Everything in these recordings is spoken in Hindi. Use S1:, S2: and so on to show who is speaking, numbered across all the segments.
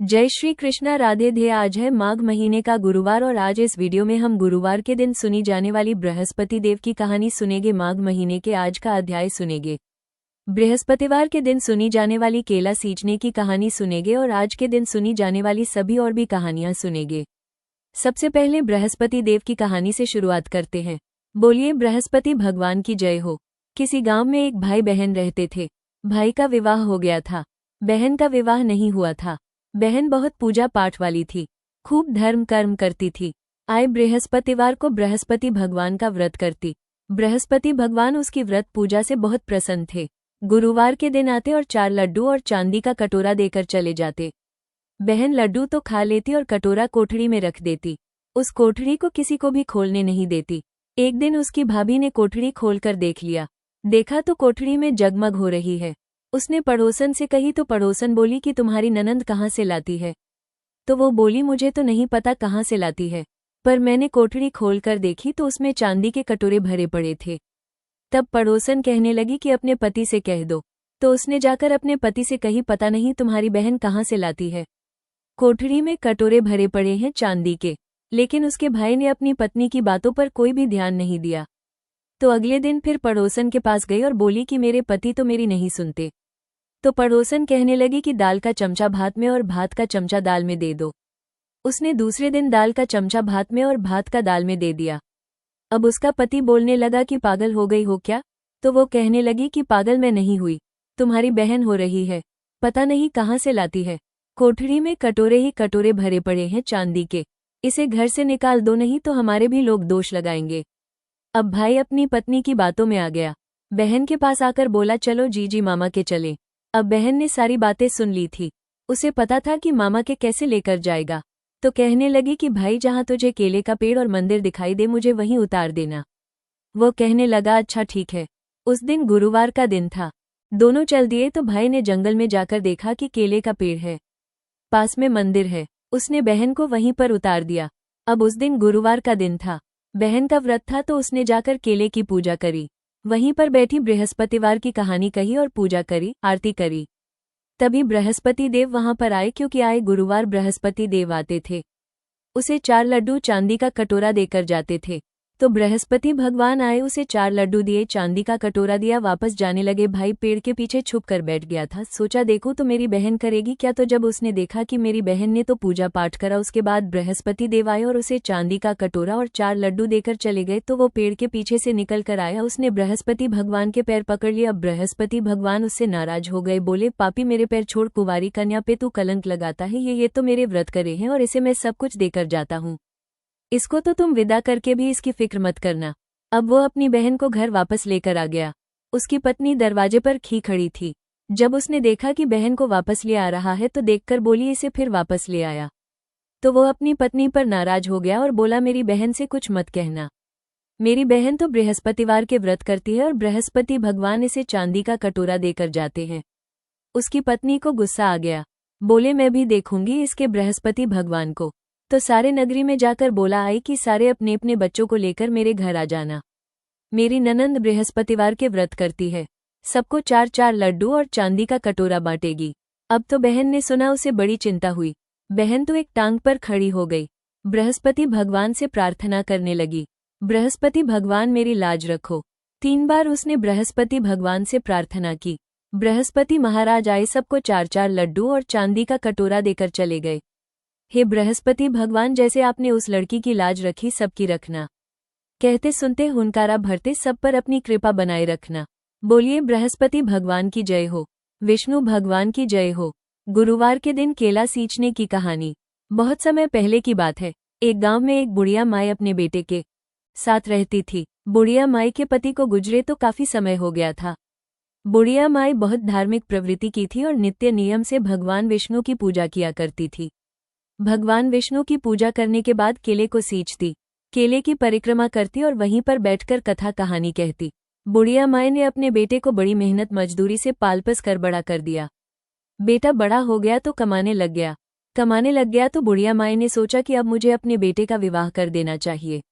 S1: जय श्री कृष्णा, राधे धे। आज है माघ महीने का गुरुवार और आज इस वीडियो में हम गुरुवार के दिन सुनी जाने वाली बृहस्पति देव की कहानी सुनेंगे। माघ महीने के आज का अध्याय सुनेंगे। बृहस्पतिवार के दिन सुनी जाने वाली केला सींचने की कहानी सुनेंगे और आज के दिन सुनी जाने वाली सभी और भी कहानियां सुनेंगे। सबसे पहले बृहस्पति देव की कहानी से शुरुआत करते हैं। बोलिए बृहस्पति भगवान की जय हो। किसी गांव में एक भाई बहन रहते थे। भाई का विवाह हो गया था, बहन का विवाह नहीं हुआ था। बहन बहुत पूजा पाठ वाली थी, खूब धर्म कर्म करती थी। आए बृहस्पतिवार को बृहस्पति भगवान का व्रत करती। बृहस्पति भगवान उसकी व्रत पूजा से बहुत प्रसन्न थे। गुरुवार के दिन आते और 4 लड्डू और चांदी का कटोरा देकर चले जाते। बहन लड्डू तो खा लेती और कटोरा कोठड़ी में रख देती। उस कोठड़ी को किसी को भी खोलने नहीं देती। एक दिन उसकी भाभी ने कोठड़ी खोलकर देख लिया। देखा तो कोठड़ी में जगमग हो रही है। उसने पड़ोसन से कही तो पड़ोसन बोली कि तुम्हारी ननंद कहाँ से लाती है। तो वो बोली मुझे तो नहीं पता कहाँ से लाती है, पर मैंने कोठड़ी खोलकर देखी तो उसमें चांदी के कटोरे भरे पड़े थे। तब पड़ोसन कहने लगी कि अपने पति से कह दो। तो उसने जाकर अपने पति से कही पता नहीं तुम्हारी बहन कहाँ से लाती है, कोठड़ी में कटोरे भरे पड़े हैं चांदी के। लेकिन उसके भाई ने अपनी पत्नी की बातों पर कोई भी ध्यान नहीं दिया। तो अगले दिन फिर पड़ोसन के पास गई और बोली कि मेरे पति तो मेरी नहीं सुनते। तो पड़ोसन कहने लगी कि दाल का चमचा भात में और भात का चमचा दाल में दे दो। उसने दूसरे दिन दाल का चमचा भात में और भात का दाल में दे दिया। अब उसका पति बोलने लगा कि पागल हो गई हो क्या। तो वो कहने लगी कि पागल मैं नहीं हुई, तुम्हारी बहन हो रही है, पता नहीं कहाँ से लाती है। कोठड़ी में कटोरे ही कटोरे भरे पड़े हैं चांदी के, इसे घर से निकाल दो नहीं तो हमारे भी लोग दोष लगाएंगे। अब भाई अपनी पत्नी की बातों में आ गया। बहन के पास आकर बोला चलो जीजी मामा के चले। अब बहन ने सारी बातें सुन ली थी, उसे पता था कि मामा के कैसे लेकर जाएगा। तो कहने लगी कि भाई जहाँ तुझे केले का पेड़ और मंदिर दिखाई दे मुझे वहीं उतार देना। वो कहने लगा अच्छा ठीक है। उस दिन गुरुवार का दिन था। दोनों चल दिए तो भाई ने जंगल में जाकर देखा कि केले का पेड़ है, पास में मंदिर है। उसने बहन को वहीं पर उतार दिया। अब उस दिन गुरुवार का दिन था, बहन का व्रत था तो उसने जाकर केले की पूजा करी। वहीं पर बैठी बृहस्पतिवार की कहानी कही और पूजा करी, आरती करी। तभी बृहस्पति देव वहां पर आए, क्योंकि आए गुरुवार बृहस्पति देव आते थे। उसे 4 लड्डू चांदी का कटोरा देकर जाते थे। तो बृहस्पति भगवान आए, उसे 4 लड्डू दिए, चांदी का कटोरा दिया, वापस जाने लगे। भाई पेड़ के पीछे छुप कर बैठ गया था। सोचा देखो तो मेरी बहन करेगी क्या। तो जब उसने देखा कि मेरी बहन ने तो पूजा पाठ करा, उसके बाद बृहस्पति देव आए और उसे चांदी का कटोरा और 4 लड्डू देकर चले गए। तो वो पेड़ के पीछे से निकल कर आया, उसने बृहस्पति भगवान के पैर पकड़ लिया। बृहस्पति भगवान उससे नाराज हो गए, बोले पापी मेरे पैर छोड़, कुंवारी कन्या पे तू कलंक लगाता है। ये तो मेरे व्रत करे हैं और इसे मैं सब कुछ देकर जाता हूँ, इसको तो तुम विदा करके भी इसकी फिक्र मत करना। अब वो अपनी बहन को घर वापस लेकर आ गया। उसकी पत्नी दरवाजे पर खड़ी थी। जब उसने देखा कि बहन को वापस ले आ रहा है तो देखकर बोली इसे फिर वापस ले आया। तो वो अपनी पत्नी पर नाराज हो गया और बोला मेरी बहन से कुछ मत कहना, मेरी बहन तो बृहस्पतिवार के व्रत करती है और बृहस्पति भगवान इसे चांदी का कटोरा देकर जाते हैं। उसकी पत्नी को गुस्सा आ गया, बोले मैं भी देखूंगी इसके बृहस्पति भगवान को। तो सारे नगरी में जाकर बोला आई कि सारे अपने अपने बच्चों को लेकर मेरे घर आ जाना, मेरी ननंद बृहस्पतिवार के व्रत करती है, सबको 4-4 लड्डू और चांदी का कटोरा बांटेगी। अब तो बहन ने सुना, उसे बड़ी चिंता हुई। बहन तो एक टांग पर खड़ी हो गई, बृहस्पति भगवान से प्रार्थना करने लगी, बृहस्पति भगवान मेरी लाज रखो। 3 बार उसने बृहस्पति भगवान से प्रार्थना की। बृहस्पति महाराज आए, सबको 4-4 लड्डू और चांदी का कटोरा देकर चले गए। हे बृहस्पति भगवान, जैसे आपने उस लड़की की लाज रखी सबकी रखना, कहते सुनते हुनकारा भरते सब पर अपनी कृपा बनाए रखना। बोलिए बृहस्पति भगवान की जय हो, विष्णु भगवान की जय हो। गुरुवार के दिन केला सींचने की कहानी। बहुत समय पहले की बात है। एक गांव में एक बुढ़िया माई अपने बेटे के साथ रहती थी। बुढ़िया माई के पति को गुजरे तो काफी समय हो गया था। बुढ़िया माई बहुत धार्मिक प्रवृत्ति की थी और नित्य नियम से भगवान विष्णु की पूजा किया करती थी। भगवान विष्णु की पूजा करने के बाद केले को सींचती, केले की परिक्रमा करती और वहीं पर बैठकर कथा कहानी कहती। बुढ़िया माई ने अपने बेटे को बड़ी मेहनत मजदूरी से पालपस कर बड़ा कर दिया। बेटा बड़ा हो गया तो कमाने लग गया तो बुढ़िया माई ने सोचा कि अब मुझे अपने बेटे का विवाह कर देना चाहिए।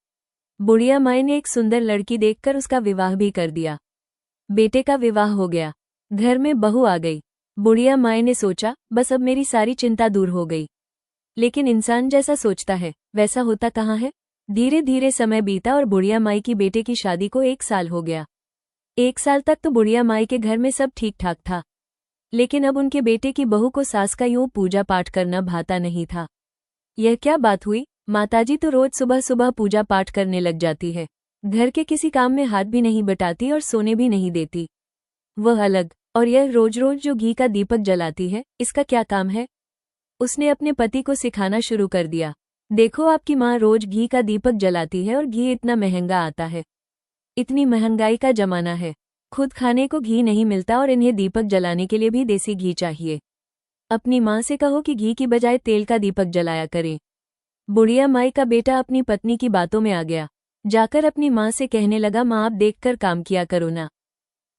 S1: बुढ़िया माई ने एक सुंदर लड़की देखकर उसका विवाह भी कर दिया। बेटे का विवाह हो गया, घर में बहू आ गई। बुढ़िया माई ने सोचा, बस अब मेरी सारी चिंता दूर हो गई। लेकिन इंसान जैसा सोचता है वैसा होता कहाँ है। धीरे धीरे समय बीता और बुढ़िया माई की बेटे की शादी को 1 साल हो गया। 1 साल तक तो बुढ़िया माई के घर में सब ठीक ठाक था, लेकिन अब उनके बेटे की बहू को सास का यूं पूजा पाठ करना भाता नहीं था। यह क्या बात हुई? माताजी तो रोज सुबह सुबह पूजा पाठ करने लग जाती है, घर के किसी काम में हाथ भी नहीं बटाती और सोने भी नहीं देती। वह अलग, और यह रोज रोज जो घी का दीपक जलाती है, इसका क्या काम है? उसने अपने पति को सिखाना शुरू कर दिया। देखो, आपकी माँ रोज घी का दीपक जलाती है और घी इतना महंगा आता है। इतनी महंगाई का जमाना है, खुद खाने को घी नहीं मिलता और इन्हें दीपक जलाने के लिए भी देसी घी चाहिए। अपनी माँ से कहो कि घी की बजाय तेल का दीपक जलाया करें। बुढ़िया माई का बेटा अपनी पत्नी की बातों में आ गया। जाकर अपनी माँ से कहने लगा, माँ आप देखकर काम किया करो ना,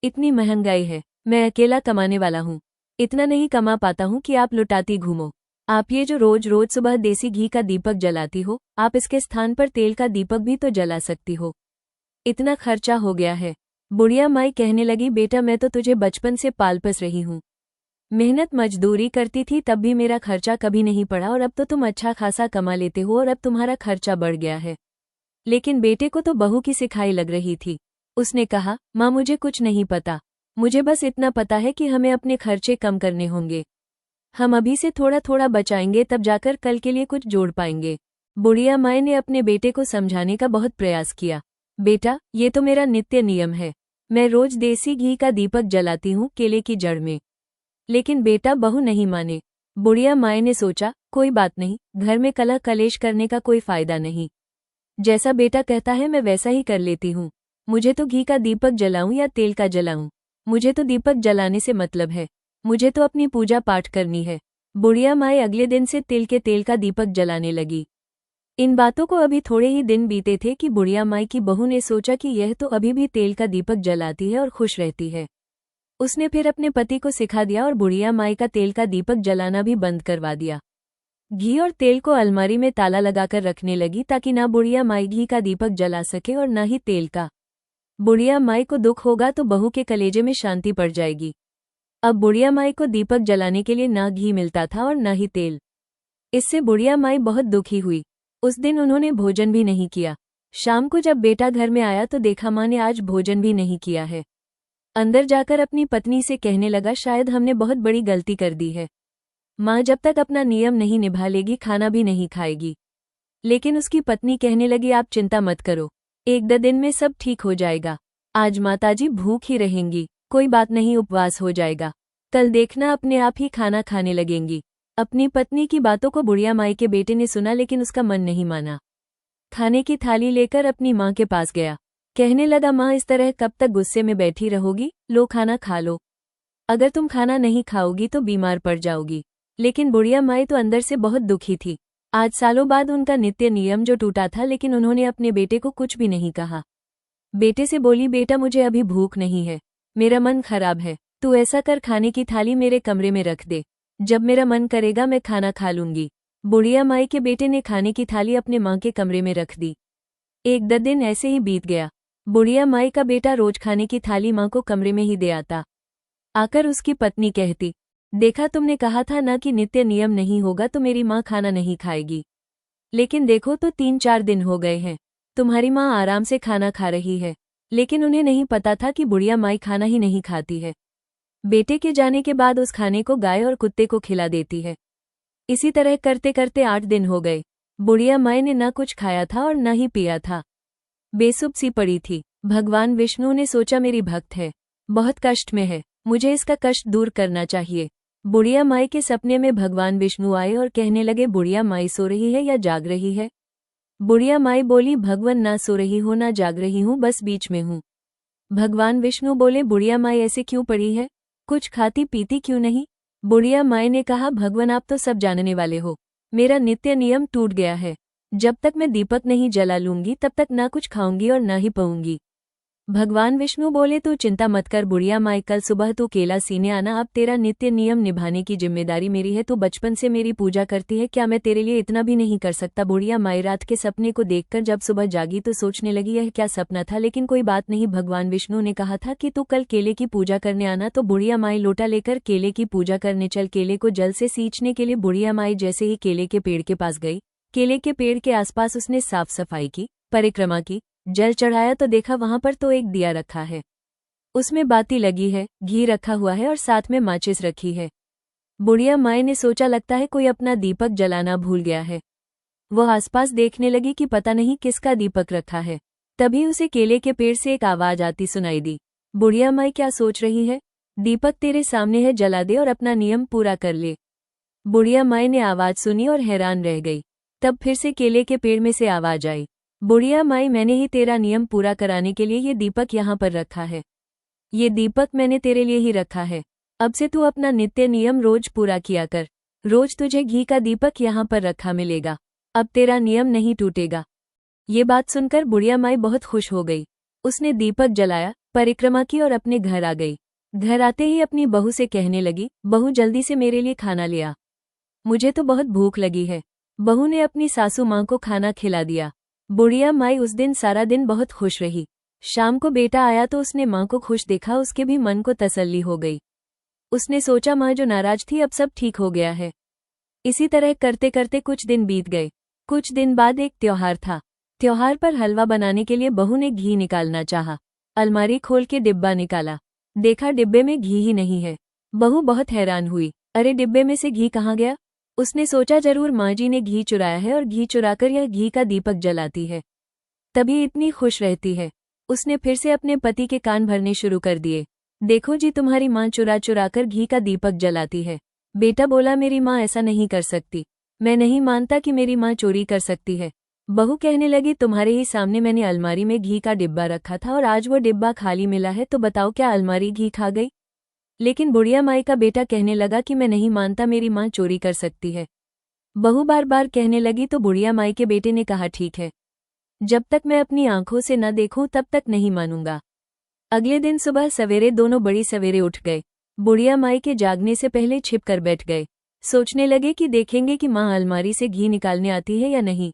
S1: इतनी महंगाई है, मैं अकेला कमाने वाला हूँ, इतना नहीं कमा पाता हूँ कि आप लुटाती घूमो। आप ये जो रोज रोज सुबह देसी घी का दीपक जलाती हो, आप इसके स्थान पर तेल का दीपक भी तो जला सकती हो, इतना खर्चा हो गया है। बुढ़िया माई कहने लगी, बेटा मैं तो तुझे बचपन से पाल पस रही हूँ, मेहनत मजदूरी करती थी तब भी मेरा खर्चा कभी नहीं पड़ा, और अब तो तुम अच्छा खासा कमा लेते हो और अब तुम्हारा खर्चा बढ़ गया है। लेकिन बेटे को तो बहू की सिखाई लग रही थी। उसने कहा, माँ मुझे कुछ नहीं पता, मुझे बस इतना पता है कि हमें अपने खर्चे कम करने होंगे। हम अभी से थोड़ा थोड़ा बचाएंगे, तब जाकर कल के लिए कुछ जोड़ पाएंगे। बुढ़िया माई ने अपने बेटे को समझाने का बहुत प्रयास किया। बेटा, ये तो मेरा नित्य नियम है, मैं रोज देसी घी का दीपक जलाती हूँ केले की जड़ में। लेकिन बेटा बहू नहीं माने। बुढ़िया माई ने सोचा, कोई बात नहीं, घर में कलह कलेश करने का कोई फायदा नहीं, जैसा बेटा कहता है मैं वैसा ही कर लेती हूँ। मुझे तो घी का दीपक जलाऊं या तेल का जलाऊं, मुझे तो दीपक जलाने से मतलब है, मुझे तो अपनी पूजा पाठ करनी है। बुढ़िया माई अगले दिन से तिल के तेल का दीपक जलाने लगी। इन बातों को अभी थोड़े ही दिन बीते थे कि बुढ़िया माई की बहू ने सोचा कि यह तो अभी भी तेल का दीपक जलाती है और खुश रहती है। उसने फिर अपने पति को सिखा दिया और बुढ़िया माई का तेल का दीपक जलाना भी बंद करवा दिया। घी और तेल को अलमारी में ताला लगाकर रखने लगी ताकि ना बुढ़िया माई घी का दीपक जला सके और ना ही तेल का। बुढ़िया माई को दुख होगा तो बहू के कलेजे में शांति पड़ जाएगी। अब बुढ़िया माई को दीपक जलाने के लिए ना घी मिलता था और ना ही तेल। इससे बुढ़िया माई बहुत दुखी हुई। उस दिन उन्होंने भोजन भी नहीं किया। शाम को जब बेटा घर में आया तो देखा माँ ने आज भोजन भी नहीं किया है। अंदर जाकर अपनी पत्नी से कहने लगा, शायद हमने बहुत बड़ी गलती कर दी है। माँ जब तक अपना नियम नहीं निभा लेगी खाना भी नहीं खाएगी। लेकिन उसकी पत्नी कहने लगी, आप चिंता मत करो, 1-2 दिन में सब ठीक हो जाएगा। आज माताजी भूख ही रहेंगी, कोई बात नहीं, उपवास हो जाएगा, कल देखना अपने आप ही खाना खाने लगेंगी। अपनी पत्नी की बातों को बुढ़िया माई के बेटे ने सुना, लेकिन उसका मन नहीं माना। खाने की थाली लेकर अपनी माँ के पास गया। कहने लगा, माँ इस तरह कब तक गुस्से में बैठी रहोगी, लो खाना खा लो। अगर तुम खाना नहीं खाओगी तो बीमार पड़ जाओगी। लेकिन बुढ़िया माई तो अंदर से बहुत दुखी थी। आज सालों बाद उनका नित्य नियम जो टूटा था, लेकिन उन्होंने अपने बेटे को कुछ भी नहीं कहा। बेटे से बोली, बेटा मुझे अभी भूख नहीं है, मेरा मन खराब है, तू ऐसा कर खाने की थाली मेरे कमरे में रख दे, जब मेरा मन करेगा मैं खाना खा लूंगी। बुढ़िया माई के बेटे ने खाने की थाली अपने माँ के कमरे में रख दी। 1-2 दिन ऐसे ही बीत गया। बुढ़िया माई का बेटा रोज खाने की थाली माँ को कमरे में ही दे आता। आकर उसकी पत्नी कहती, देखा तुमने कहा था ना कि नित्य नियम नहीं होगा तो मेरी माँ खाना नहीं खाएगी। लेकिन देखो तो 3-4 दिन हो गए हैं, तुम्हारी माँ आराम से खाना खा रही है। लेकिन उन्हें नहीं पता था कि बुढ़िया माई खाना ही नहीं खाती है। बेटे के जाने के बाद उस खाने को गाय और कुत्ते को खिला देती है। इसी तरह करते करते 8 दिन हो गए। बुढ़िया माई ने ना कुछ खाया था और ना ही पिया था, बेसुध सी पड़ी थी। भगवान विष्णु ने सोचा, मेरी भक्त है, बहुत कष्ट में है, मुझे इसका कष्ट दूर करना चाहिए। बुढ़िया माई के सपने में भगवान विष्णु आए और कहने लगे, बुढ़िया माई सो रही है या जाग रही है? बुढ़िया माई बोली, भगवान ना सो रही हो ना जाग रही हूँ, बस बीच में हूँ। भगवान विष्णु बोले, बुढ़िया माई ऐसे क्यों पड़ी है, कुछ खाती पीती क्यों नहीं? बुढ़िया माई ने कहा, भगवान आप तो सब जानने वाले हो, मेरा नित्य नियम टूट गया है। जब तक मैं दीपक नहीं जला लूंगी तब तक ना कुछ खाऊंगी और ना ही पऊंगी। भगवान विष्णु बोले तू चिंता मत कर बुढ़िया माई, कल सुबह तू केला सीने आना। अब तेरा नित्य नियम निभाने की जिम्मेदारी मेरी है। तू बचपन से मेरी पूजा करती है, क्या मैं तेरे लिए इतना भी नहीं कर सकता? बुढ़िया माई रात के सपने को देखकर जब सुबह जागी तो सोचने लगी यह क्या सपना था, लेकिन कोई बात नहीं। भगवान विष्णु ने कहा था कि तू कल केले की पूजा करने आना, तो बुढ़िया माई लोटा लेकर केले की पूजा करने चल। केले को जल से सींचने के लिए बुढ़िया माई जैसे ही केले के पेड़ के पास गई, केले के पेड़ के आसपास उसने साफ सफाई की, परिक्रमा की, जल चढ़ाया तो देखा वहां पर तो एक दिया रखा है, उसमें बाती लगी है, घी रखा हुआ है और साथ में माचिस रखी है। बुढ़िया माई ने सोचा लगता है कोई अपना दीपक जलाना भूल गया है। वह आसपास देखने लगी कि पता नहीं किसका दीपक रखा है। तभी उसे केले के पेड़ से एक आवाज आती सुनाई दी। बुढ़िया माई क्या सोच रही है? दीपक तेरे सामने है, जला दे और अपना नियम पूरा कर ले। बुढ़िया माई ने आवाज सुनी और हैरान रह गई। तब फिर से केले के पेड़ में से आवाज आई, बुढ़िया माई मैंने ही तेरा नियम पूरा कराने के लिए ये दीपक यहाँ पर रखा है। ये दीपक मैंने तेरे लिए ही रखा है। अब से तू अपना नित्य नियम रोज पूरा किया कर। रोज तुझे घी का दीपक यहाँ पर रखा मिलेगा। अब तेरा नियम नहीं टूटेगा। ये बात सुनकर बुढ़िया माई बहुत खुश हो गई। उसने दीपक जलाया, परिक्रमा की और अपने घर आ गई। घर आते ही अपनी बहू से कहने लगी, बहू जल्दी से मेरे लिए खाना ले आ, मुझे तो बहुत भूख लगी है। बहू ने अपनी सासू माँ को खाना खिला दिया। बुढ़िया माई उस दिन सारा दिन बहुत खुश रही। शाम को बेटा आया तो उसने माँ को खुश देखा, उसके भी मन को तसल्ली हो गई। उसने सोचा माँ जो नाराज थी अब सब ठीक हो गया है। इसी तरह करते करते कुछ दिन बीत गए। कुछ दिन बाद एक त्योहार था। त्योहार पर हलवा बनाने के लिए बहू ने घी निकालना चाहा। अलमारी खोल के डिब्बा निकाला, देखा डिब्बे में घी ही नहीं है। बहू बहुत हैरान हुई, अरे डिब्बे में से घी कहाँ गया? उसने सोचा जरूर माँ जी ने घी चुराया है और घी चुराकर यह घी का दीपक जलाती है, तभी इतनी खुश रहती है। उसने फिर से अपने पति के कान भरने शुरू कर दिए, देखो जी तुम्हारी माँ चुरा चुरा कर घी का दीपक जलाती है। बेटा बोला मेरी माँ ऐसा नहीं कर सकती, मैं नहीं मानता कि मेरी माँ चोरी कर सकती है। बहू कहने लगी तुम्हारे ही सामने मैंने अलमारी में घी का डिब्बा रखा था और आज वो डिब्बा खाली मिला है, तो बताओ क्या अलमारी घी खा गई? लेकिन बुढ़िया माई का बेटा कहने लगा कि मैं नहीं मानता मेरी माँ चोरी कर सकती है। बहू बार बार कहने लगी तो बुढ़िया माई के बेटे ने कहा ठीक है, जब तक मैं अपनी आंखों से न देखूं तब तक नहीं मानूंगा। अगले दिन सुबह सवेरे दोनों बड़ी सवेरे उठ गए। बुढ़िया माई के जागने से पहले छिप कर बैठ गए। सोचने लगे कि देखेंगे कि माँ अलमारी से घी निकालने आती है या नहीं।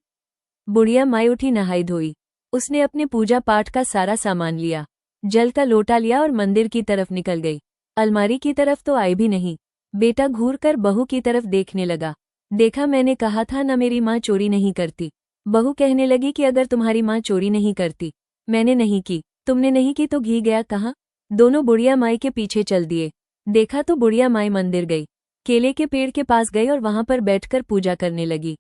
S1: बुढ़िया माई उठी, नहाई धोई। उसने अपने पूजा पाठ का सारा सामान लिया, जल का लोटा लिया और मंदिर की तरफ निकल गई। अलमारी की तरफ तो आई भी नहीं। बेटा घूर कर बहू की तरफ देखने लगा, देखा मैंने कहा था न मेरी माँ चोरी नहीं करती। बहू कहने लगी कि अगर तुम्हारी माँ चोरी नहीं करती, मैंने नहीं की, तुमने नहीं की तो घी गया कहाँ? दोनों बुढ़िया माई के पीछे चल दिए। देखा तो बुढ़िया माई मंदिर गई, केले के पेड़ के पास गई और वहां पर बैठकर पूजा करने लगी।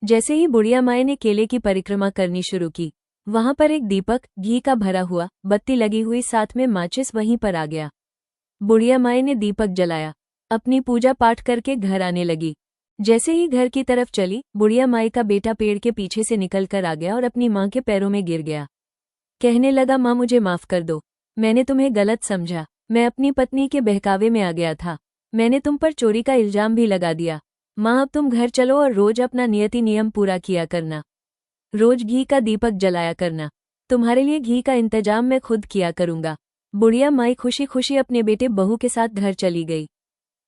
S1: जैसे ही बुढ़िया माई ने केले की परिक्रमा करनी शुरू की, वहां पर एक दीपक घी का भरा हुआ, बत्ती लगी हुई, साथ में माचिस वहीं पर आ गया। बुढ़िया माई ने दीपक जलाया, अपनी पूजा पाठ करके घर आने लगी। जैसे ही घर की तरफ चली, बुढ़िया माई का बेटा पेड़ के पीछे से निकल कर आ गया और अपनी माँ के पैरों में गिर गया। कहने लगा माँ मुझे माफ कर दो, मैंने तुम्हें गलत समझा, मैं अपनी पत्नी के बहकावे में आ गया था, मैंने तुम पर चोरी का इल्जाम भी लगा दिया। माँ अब तुम घर चलो और रोज अपना नियति नियम पूरा किया करना, रोज घी का दीपक जलाया करना, तुम्हारे लिए घी का इंतजाम मैं खुद किया करूंगा। बुढ़िया माई खुशी खुशी अपने बेटे बहू के साथ घर चली गई।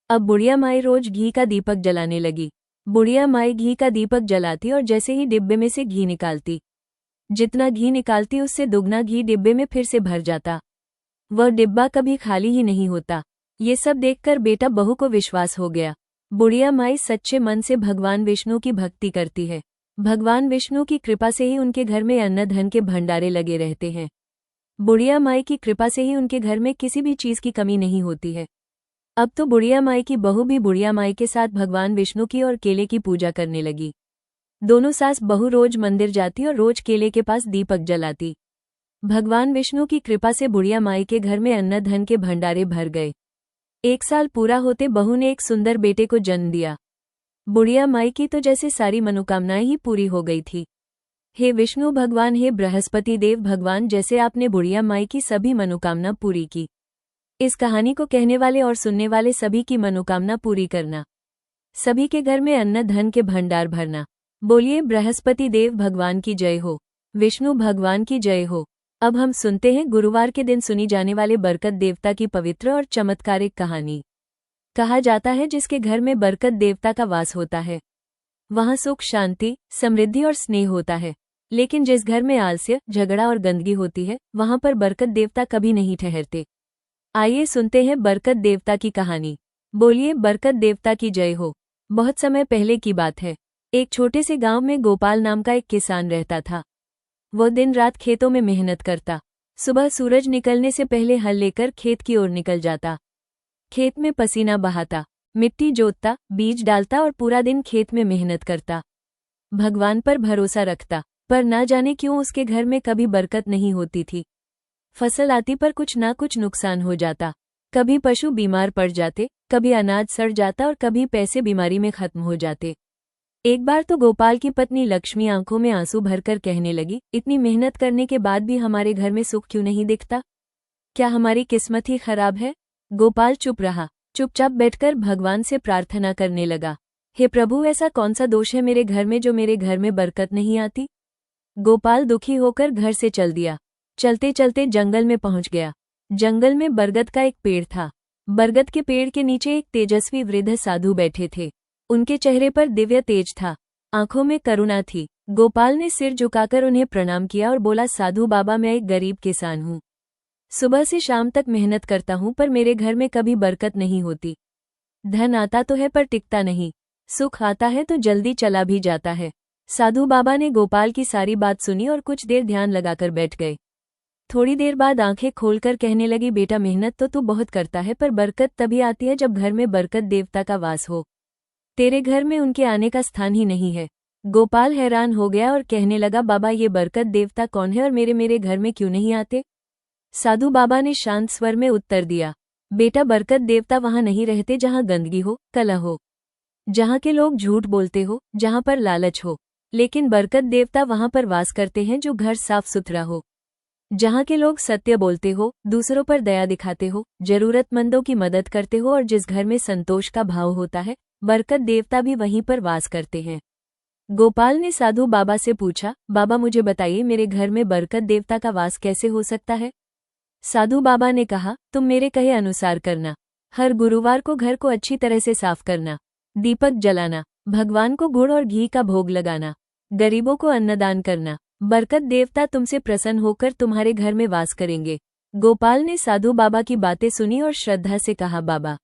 S1: अब बुढ़िया माई रोज घी का दीपक जलाने लगी। बुढ़िया माई घी का दीपक जलाती और जैसे ही डिब्बे में से घी निकालती, जितना घी निकालती उससे दुगना घी डिब्बे में फिर से भर जाता। वह डिब्बा कभी खाली ही नहीं होता। ये सब देखकर बेटा बहू को विश्वास हो गया, बुढ़िया माई सच्चे मन से भगवान विष्णु की भक्ति करती है। भगवान विष्णु की कृपा से ही उनके घर में अन्न धन के भंडारे लगे रहते हैं। बुढ़िया माई की कृपा से ही उनके घर में किसी भी चीज की कमी नहीं होती है। अब तो बुढ़िया माई की बहू भी बुढ़िया माई के साथ भगवान विष्णु की और केले की पूजा करने लगी। दोनों सास बहू रोज मंदिर जाती और रोज केले के पास दीपक जलाती। भगवान विष्णु की कृपा से बुढ़िया माई के घर में अन्न धन के भंडारे भर गए। 1 साल पूरा होते बहू ने एक सुंदर बेटे को जन्म दिया। बुढ़िया माई की तो जैसे सारी मनोकामनाएं ही पूरी हो गई थी। हे विष्णु भगवान, हे बृहस्पति देव भगवान, जैसे आपने बुढ़िया माई की सभी मनोकामना पूरी की, इस कहानी को कहने वाले और सुनने वाले सभी की मनोकामना पूरी करना, सभी के घर में अन्न धन के भंडार भरना। बोलिए बृहस्पति देव भगवान की जय हो, विष्णु भगवान की जय हो। अब हम सुनते हैं गुरुवार के दिन सुनी जाने वाले बरकत देवता की पवित्र और चमत्कारिक कहानी। कहा जाता है जिसके घर में बरकत देवता का वास होता है वहां सुख, शांति, समृद्धि और स्नेह होता है। लेकिन जिस घर में आलस्य, झगड़ा और गंदगी होती है वहां पर बरकत देवता कभी नहीं ठहरते। आइए सुनते हैं बरकत देवता की कहानी। बोलिए बरकत देवता की जय हो। बहुत समय पहले की बात है। एक छोटे से गांव में गोपाल नाम का एक किसान रहता था। वो दिन रात खेतों में मेहनत करता। सुबह सूरज निकलने से पहले हल लेकर खेत की ओर निकल जाता। खेत में पसीना बहाता, मिट्टी जोतता, बीज डालता और पूरा दिन खेत में मेहनत करता। भगवान पर भरोसा रखता, पर ना जाने क्यों उसके घर में कभी बरकत नहीं होती थी। फसल आती पर कुछ ना कुछ नुकसान हो जाता। कभी पशु बीमार पड़ जाते, कभी अनाज सड़ जाता और कभी पैसे बीमारी में खत्म हो जाते। एक बार तो गोपाल की पत्नी लक्ष्मी आंखों में आंसू भरकर कहने लगी, इतनी मेहनत करने के बाद भी हमारे घर में सुख क्यों नहीं दिखता? क्या हमारी किस्मत ही खराब है? गोपाल चुप रहा। चुपचाप बैठकर भगवान से प्रार्थना करने लगा, हे प्रभु, ऐसा कौन सा दोष है मेरे घर में जो मेरे घर में बरकत नहीं आती? गोपाल दुखी होकर घर से चल दिया। चलते चलते जंगल में पहुंच गया। जंगल में बरगद का एक पेड़ था। बरगद के पेड़ के नीचे एक तेजस्वी वृद्ध साधु बैठे थे। उनके चेहरे पर दिव्य तेज था, आंखों में करुणा थी। गोपाल ने सिर झुकाकर उन्हें प्रणाम किया और बोला, साधु बाबा, मैं एक गरीब किसान हूँ। सुबह से शाम तक मेहनत करता हूँ पर मेरे घर में कभी बरकत नहीं होती। धन आता तो है पर टिकता नहीं, सुख आता है तो जल्दी चला भी जाता है। साधु बाबा ने गोपाल की सारी बात सुनी और कुछ देर ध्यान लगाकर बैठ गए। थोड़ी देर बाद आंखें खोलकर कहने लगी, बेटा, मेहनत तो तू बहुत करता है पर बरकत तभी आती है जब घर में बरकत देवता का वास हो। तेरे घर में उनके आने का स्थान ही नहीं है। गोपाल हैरान हो गया और कहने लगा, बाबा, ये बरकत देवता कौन है और मेरे घर में क्यों नहीं आते? साधु बाबा ने शांत स्वर में उत्तर दिया, बेटा, बरकत देवता वहां नहीं रहते जहां गंदगी हो, कलह हो, जहां के लोग झूठ बोलते हो, जहां पर लालच हो। लेकिन बरकत देवता वहां पर वास करते हैं जो घर साफ सुथरा हो, जहां के लोग सत्य बोलते हो, दूसरों पर दया दिखाते हो, जरूरतमंदों की मदद करते हो और जिस घर में संतोष का भाव होता है, बरकत देवता भी वहीं पर वास करते हैं। गोपाल ने साधु बाबा से पूछा, बाबा, मुझे बताइए, मेरे घर में बरकत देवता का वास कैसे हो सकता है? साधु बाबा ने कहा, तुम मेरे कहे अनुसार करना। हर गुरुवार को घर को अच्छी तरह से साफ करना, दीपक जलाना, भगवान को गुड़ और घी का भोग लगाना, गरीबों को अन्नदान करना। बरकत देवता तुमसे प्रसन्न होकर तुम्हारे घर में वास करेंगे। गोपाल ने साधु बाबा की बातें सुनी और श्रद्धा से कहा, बाबा,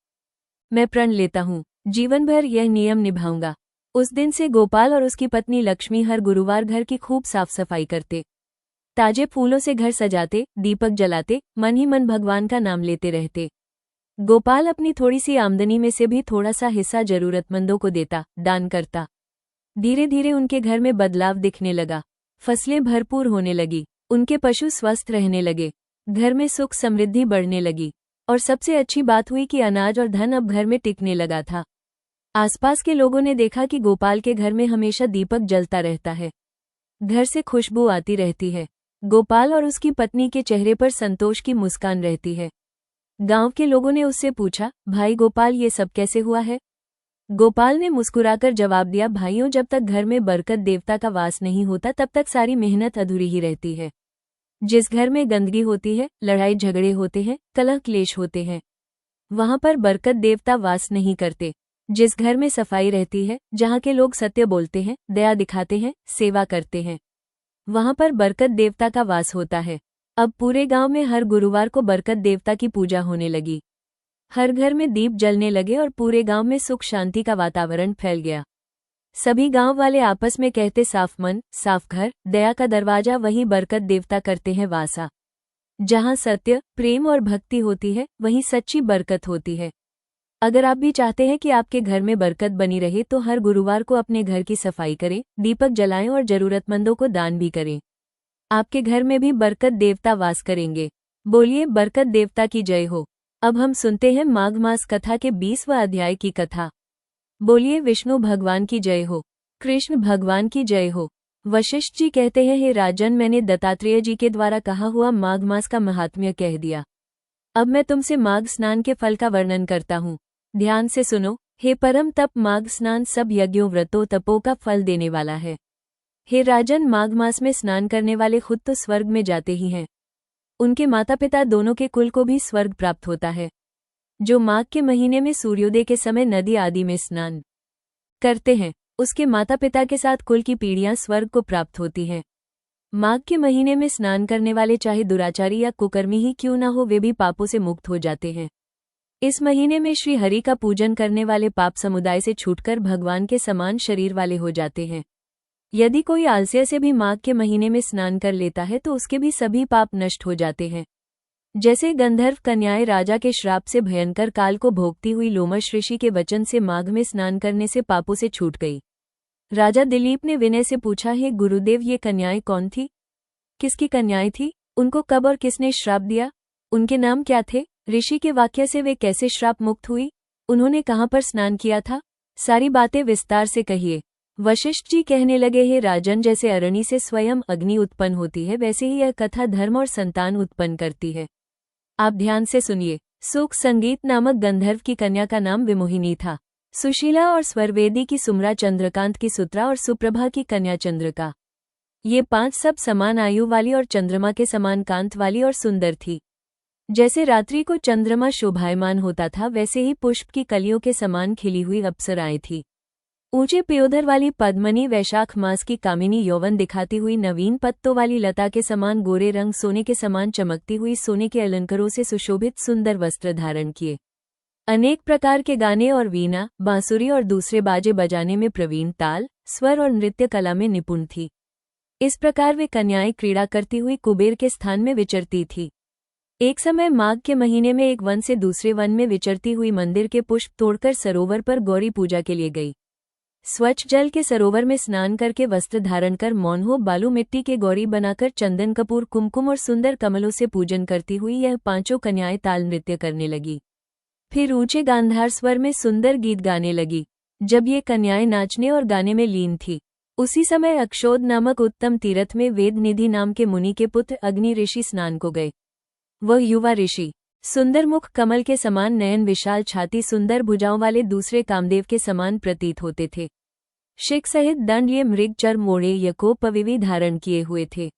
S1: मैं प्रण लेता हूँ, जीवन भर यह नियम निभाऊंगा। उस दिन से गोपाल और उसकी पत्नी लक्ष्मी हर गुरुवार घर की खूब साफ सफाई करते, ताजे फूलों से घर सजाते, दीपक जलाते, मन ही मन भगवान का नाम लेते रहते। गोपाल अपनी थोड़ी सी आमदनी में से भी थोड़ा सा हिस्सा जरूरतमंदों को देता, दान करता। धीरे धीरे उनके घर में बदलाव दिखने लगा। फसलें भरपूर होने लगी, उनके पशु स्वस्थ रहने लगे, घर में सुख समृद्धि बढ़ने लगी और सबसे अच्छी बात हुई कि अनाज और धन अब घर में टिकने लगा था। आसपास के लोगों ने देखा कि गोपाल के घर में हमेशा दीपक जलता रहता है, घर से खुशबू आती रहती है, गोपाल और उसकी पत्नी के चेहरे पर संतोष की मुस्कान रहती है। गांव के लोगों ने उससे पूछा, भाई गोपाल, ये सब कैसे हुआ है? गोपाल ने मुस्कुराकर जवाब दिया, भाइयों, जब तक घर में बरकत देवता का वास नहीं होता तब तक सारी मेहनत अधूरी ही रहती है। जिस घर में गंदगी होती है, लड़ाई झगड़े होते हैं, कलह क्लेश होते हैं, वहां पर बरकत देवता वास नहीं करते। जिस घर में सफाई रहती है, जहां के लोग सत्य बोलते हैं, दया दिखाते हैं, सेवा करते हैं, वहां पर बरकत देवता का वास होता है। अब पूरे गांव में हर गुरुवार को बरकत देवता की पूजा होने लगी। हर घर में दीप जलने लगे और पूरे गांव में सुख शांति का वातावरण फैल गया। सभी गांव वाले आपस में कहते, साफ मन, साफ घर, दया का दरवाजा, वही बरकत देवता करते हैं वासा। जहां सत्य, प्रेम और भक्ति होती है, वहीं सच्ची बरकत होती है। अगर आप भी चाहते हैं कि आपके घर में बरकत बनी रहे तो हर गुरुवार को अपने घर की सफाई करें, दीपक जलाएं और जरूरतमंदों को दान भी करें। आपके घर में भी बरकत देवता वास करेंगे। बोलिए बरकत देवता की जय हो। अब हम सुनते हैं माघ मास कथा के 20वें अध्याय की कथा। बोलिए विष्णु भगवान की जय हो, कृष्ण भगवान की जय हो। वशिष्ठ जी कहते हैं, हे राजन, मैंने दत्तात्रेय जी के द्वारा कहा हुआ माघ मास का महात्म्य कह दिया। अब मैं तुमसे माघ स्नान के फल का वर्णन करता हूँ। ध्यान से सुनो। हे परम तप, माघ स्नान सब यज्ञों, व्रतों, तपों का फल देने वाला है। हे राजन, माघ मास में स्नान करने वाले खुद तो स्वर्ग में जाते ही हैं, उनके माता पिता दोनों के कुल को भी स्वर्ग प्राप्त होता है। जो माघ के महीने में सूर्योदय के समय नदी आदि में स्नान करते हैं, उसके माता पिता के साथ कुल की पीढ़ियां स्वर्ग को प्राप्त होती हैं। माघ के महीने में स्नान करने वाले चाहे दुराचारी या कुकर्मी ही क्यों ना हो, वे भी पापों से मुक्त हो जाते हैं। इस महीने में श्री हरि का पूजन करने वाले पाप समुदाय से छूटकर भगवान के समान शरीर वाले हो जाते हैं। यदि कोई आलस्य से भी माघ के महीने में स्नान कर लेता है तो उसके भी सभी पाप नष्ट हो जाते हैं। जैसे गंधर्व कन्याएं राजा के श्राप से भयंकर काल को भोगती हुई लोमश ऋषि के वचन से माघ में स्नान करने से पापों से छूट गई। राजा दिलीप ने विनय से पूछा, हे गुरुदेव, ये कन्याएं कौन थी? किसकी कन्याएं थी? उनको कब और किसने श्राप दिया? उनके नाम क्या थे? ऋषि के वाक्य से वे कैसे श्राप मुक्त हुई? उन्होंने कहाँ पर स्नान किया था? सारी बातें विस्तार से कहिए। वशिष्ठ जी कहने लगे, हे राजन, जैसे अरणि से स्वयं अग्नि उत्पन्न होती है, वैसे ही यह कथा धर्म और संतान उत्पन्न करती है। आप ध्यान से सुनिए। सुख संगीत नामक गंधर्व की कन्या का नाम विमोहिनी था। सुशीला और स्वरवेदी की सुमरा, चंद्रकांत की सुत्रा और सुप्रभा की कन्या चंद्रिका। ये 5 सब समान आयु वाली और चंद्रमा के समान कांत वाली और सुंदर थी। जैसे रात्रि को चंद्रमा शोभायमान होता था, वैसे ही पुष्प की कलियों के समान खिली हुई अप्सराएं थी। ऊंचे पयोधर वाली पद्मनी, वैशाख मास की कामिनी, यौवन दिखाती हुई नवीन पत्तों वाली लता के समान गोरे रंग, सोने के समान चमकती हुई, सोने के अलंकरों से सुशोभित सुंदर वस्त्र धारण किए, अनेक प्रकार के गाने और वीणा, बांसुरी और दूसरे बाजे बजाने में प्रवीण, ताल, स्वर और नृत्य कला में निपुण थी। इस प्रकार वे कन्याएं क्रीड़ा करती हुई कुबेर के स्थान में विचरती थी। एक समय माघ के महीने में एक वन से दूसरे वन में विचरती हुई मंदिर के पुष्प तोड़कर सरोवर पर गौरी पूजा के लिए गई। स्वच्छ जल के सरोवर में स्नान करके वस्त्र धारण कर मौन हो बालू मिट्टी के गौरी बनाकर चंदन कपूर, कुमकुम और सुंदर कमलों से पूजन करती हुई यह 5 कन्याएं ताल नृत्य करने लगी। फिर ऊंचे गांधार स्वर में सुंदर गीत गाने लगी। जब ये कन्याएं नाचने और गाने में लीन थी, उसी समय अक्षोद नामक उत्तम तीर्थ में वेद निधि नाम के मुनि के पुत्र अग्नि ऋषि स्नान को गए। वह युवा ऋषि सुंदर मुख, कमल के समान नयन, विशाल छाती, सुंदर भुजाओं वाले दूसरे कामदेव के समान प्रतीत होते थे। शिख सहित दंड, ये मृग, चर, मोड़े, यकोप, पविवी धारण किए हुए थे।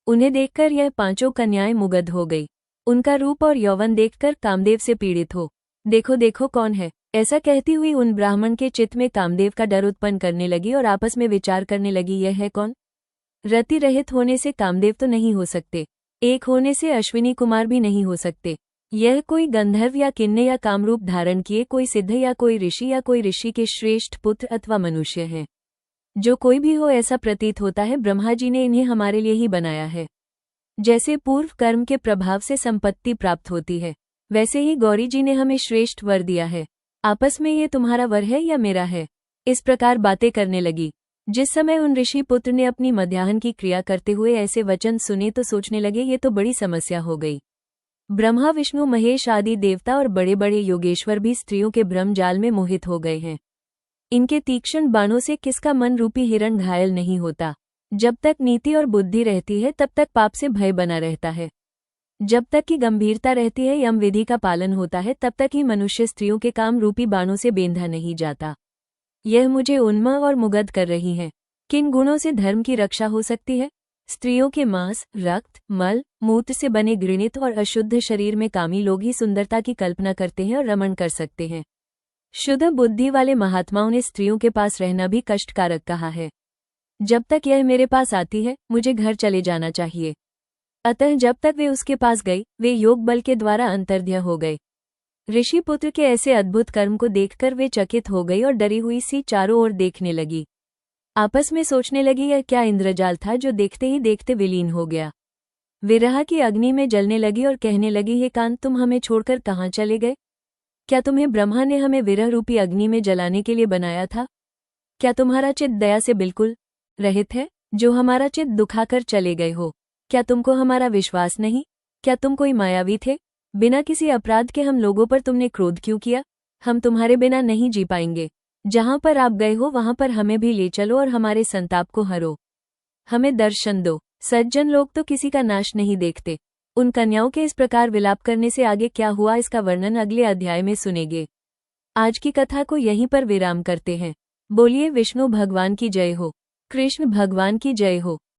S1: उन्हें देखकर यह 5 कन्याएं मुग्ध हो गई। उनका रूप और यौवन देखकर कामदेव से पीड़ित हो, देखो देखो कौन है, ऐसा कहती हुई उन ब्राह्मण के चित्त में कामदेव का डर उत्पन्न करने लगी और आपस में विचार करने लगी, यह है कौन? रति रहित होने से कामदेव तो नहीं हो सकते, एक होने से अश्विनी कुमार भी नहीं हो सकते। यह कोई गंधर्व या किन्ने या कामरूप धारण किए कोई सिद्ध या कोई ऋषि या कोई ऋषि के श्रेष्ठ पुत्र अथवा मनुष्य है। जो कोई भी हो, ऐसा प्रतीत होता है ब्रह्मा जी ने इन्हें हमारे लिए ही बनाया है। जैसे पूर्व कर्म के प्रभाव से संपत्ति प्राप्त होती है, वैसे ही गौरी जी ने हमें श्रेष्ठ वर दिया है। आपस में ये तुम्हारा वर है या मेरा है? इस प्रकार बातें करने लगी। जिस समय उन ऋषि पुत्र ने अपनी मध्याह्न की क्रिया करते हुए ऐसे वचन सुने तो सोचने लगे, ये तो बड़ी समस्या हो गई। ब्रह्मा, विष्णु, महेश आदि देवता और बड़े बड़े योगेश्वर भी स्त्रियों के ब्रह्म जाल में मोहित हो गए हैं। इनके तीक्ष्ण बाणों से किसका मन रूपी हिरण घायल नहीं होता? जब तक नीति और बुद्धि रहती है तब तक पाप से भय बना रहता है। जब तक की गंभीरता रहती है, यम विधि का पालन होता है, तब तक ही मनुष्य स्त्रियों के काम रूपी बाणों से बेंधा नहीं जाता। यह मुझे उन्मत्त और मुग्ध कर रही है। किन गुणों से धर्म की रक्षा हो सकती है? स्त्रियों के मांस, रक्त, मल, मूत्र से बने घृणित और अशुद्ध शरीर में कामी लोग ही सुंदरता की कल्पना करते हैं और रमण कर सकते हैं। शुद्ध बुद्धि वाले महात्माओं ने स्त्रियों के पास रहना भी कष्टकारक कहा है। जब तक यह मेरे पास आती है, मुझे घर चले जाना चाहिए। अतः जब तक वे उसके पास गई, वे योग बल के द्वारा अंतर्ध्य हो गए। ऋषि पुत्र के ऐसे अद्भुत कर्म को देखकर वे चकित हो गई और डरी हुई सी चारों ओर देखने लगी। आपस में सोचने लगी, यह क्या इंद्रजाल था जो देखते ही देखते विलीन हो गया। विरह की अग्नि में जलने लगी और कहने लगी, हे कांत, तुम हमें छोड़कर कहाँ चले गए? क्या तुम्हें ब्रह्मा ने हमें विरह रूपी अग्नि में जलाने के लिए बनाया था? क्या तुम्हारा चित्त दया से बिल्कुल रहित है, जो हमारा चित्त दुखाकर चले गए हो? क्या तुमको हमारा विश्वास नहीं? क्या तुम कोई मायावी थे? बिना किसी अपराध के हम लोगों पर तुमने क्रोध क्यों किया? हम तुम्हारे बिना नहीं जी पाएंगे। जहां पर आप गए हो वहां पर हमें भी ले चलो और हमारे संताप को हरो। हमें दर्शन दो। सज्जन लोग तो किसी का नाश नहीं देखते। उन कन्याओं के इस प्रकार विलाप करने से आगे क्या हुआ, इसका वर्णन अगले अध्याय में सुनेंगे। आज की कथा को यहीं पर विराम करते हैं। बोलिए विष्णु भगवान की जय हो, कृष्ण भगवान की जय हो।